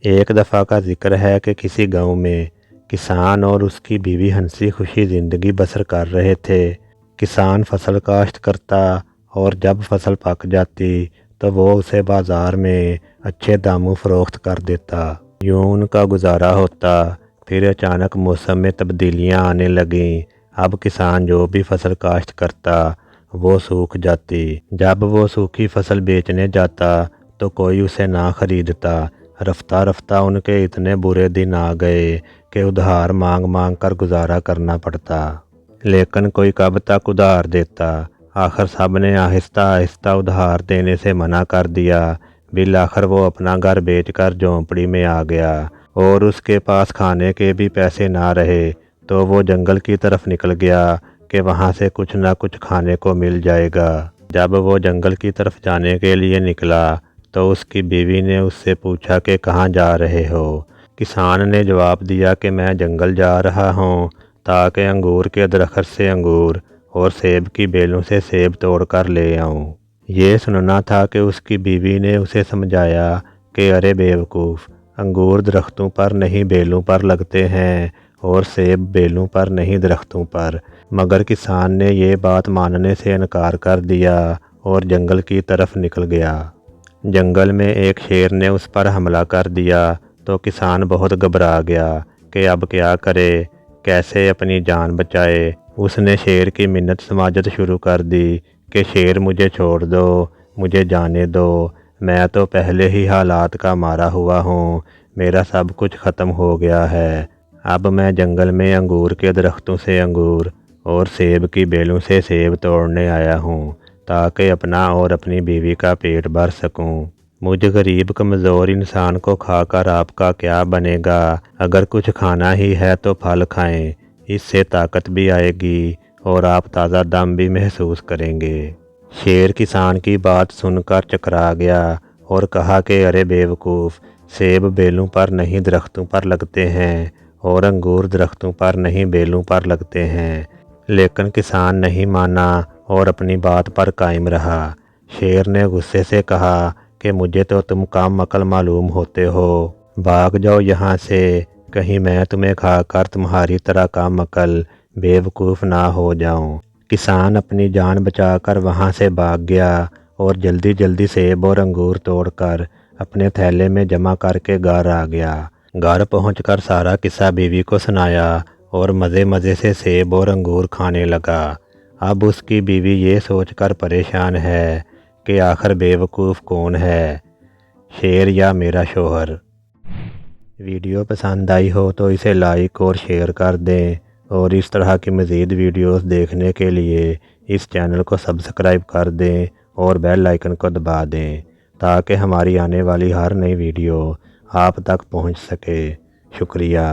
ایک دفعہ کا ذکر ہے کہ کسی گاؤں میں کسان اور اس کی بیوی ہنسی خوشی زندگی بسر کر رہے تھے۔ کسان فصل کاشت کرتا اور جب فصل پک جاتی تو وہ اسے بازار میں اچھے داموں فروخت کر دیتا۔ یوں ان کا گزارا ہوتا۔ پھر اچانک موسم میں تبدیلیاں آنے لگیں۔ اب کسان جو بھی فصل کاشت کرتا وہ سوکھ جاتی۔ جب وہ سوکھی فصل بیچنے جاتا تو کوئی اسے نہ خریدتا۔ رفتہ رفتہ ان کے اتنے برے دن آ گئے کہ ادھار مانگ مانگ کر گزارا کرنا پڑتا۔ لیکن کوئی کب تک ادھار دیتا۔ آخر سب نے آہستہ آہستہ ادھار دینے سے منع کر دیا۔ بالآخر وہ اپنا گھر بیچ کر جھونپڑی میں آ گیا اور اس کے پاس کھانے کے بھی پیسے نہ رہے تو وہ جنگل کی طرف نکل گیا کہ وہاں سے کچھ نہ کچھ کھانے کو مل جائے گا۔ جب وہ جنگل کی طرف جانے کے لیے نکلا تو اس کی بیوی نے اس سے پوچھا کہ کہاں جا رہے ہو؟ کسان نے جواب دیا کہ میں جنگل جا رہا ہوں تاکہ انگور کے درخت سے انگور اور سیب کی بیلوں سے سیب توڑ کر لے آؤں۔ یہ سننا تھا کہ اس کی بیوی نے اسے سمجھایا کہ ارے بیوقوف، انگور درختوں پر نہیں بیلوں پر لگتے ہیں اور سیب بیلوں پر نہیں درختوں پر۔ مگر کسان نے یہ بات ماننے سے انکار کر دیا اور جنگل کی طرف نکل گیا۔ جنگل میں ایک شیر نے اس پر حملہ کر دیا تو کسان بہت گھبرا گیا کہ اب کیا کرے، کیسے اپنی جان بچائے۔ اس نے شیر کی منت سماجت شروع کر دی کہ شیر مجھے چھوڑ دو، مجھے جانے دو، میں تو پہلے ہی حالات کا مارا ہوا ہوں، میرا سب کچھ ختم ہو گیا ہے۔ اب میں جنگل میں انگور کے درختوں سے انگور اور سیب کی بیلوں سے سیب توڑنے آیا ہوں تاکہ اپنا اور اپنی بیوی کا پیٹ بھر سکوں۔ مجھ غریب کمزور انسان کو کھا کر آپ کا کیا بنے گا؟ اگر کچھ کھانا ہی ہے تو پھل کھائیں، اس سے طاقت بھی آئے گی اور آپ تازہ دم بھی محسوس کریں گے۔ شیر کسان کی بات سن کر چکرا گیا اور کہا کہ ارے بیوقوف، سیب بیلوں پر نہیں درختوں پر لگتے ہیں اور انگور درختوں پر نہیں بیلوں پر لگتے ہیں۔ لیکن کسان نہیں مانا اور اپنی بات پر قائم رہا۔ شیر نے غصے سے کہا کہ مجھے تو تم کم عقل معلوم ہوتے ہو، بھاگ جاؤ یہاں سے، کہیں میں تمہیں کھا کر تمہاری طرح کم عقل بیوقوف نہ ہو جاؤں۔ کسان اپنی جان بچا کر وہاں سے بھاگ گیا اور جلدی جلدی سیب اور انگور توڑ کر اپنے تھیلے میں جمع کر کے گھر آ گیا۔ گھر پہنچ کر سارا قصہ بیوی کو سنایا اور مزے مزے سے سیب اور انگور کھانے لگا۔ اب اس کی بیوی یہ سوچ کر پریشان ہے کہ آخر بیوقوف کون ہے، شیر یا میرا شوہر؟ ویڈیو پسند آئی ہو تو اسے لائک اور شیئر کر دیں اور اس طرح کی مزید ویڈیوز دیکھنے کے لیے اس چینل کو سبسکرائب کر دیں اور بیل آئیکن کو دبا دیں تاکہ ہماری آنے والی ہر نئی ویڈیو آپ تک پہنچ سکے۔ شکریہ۔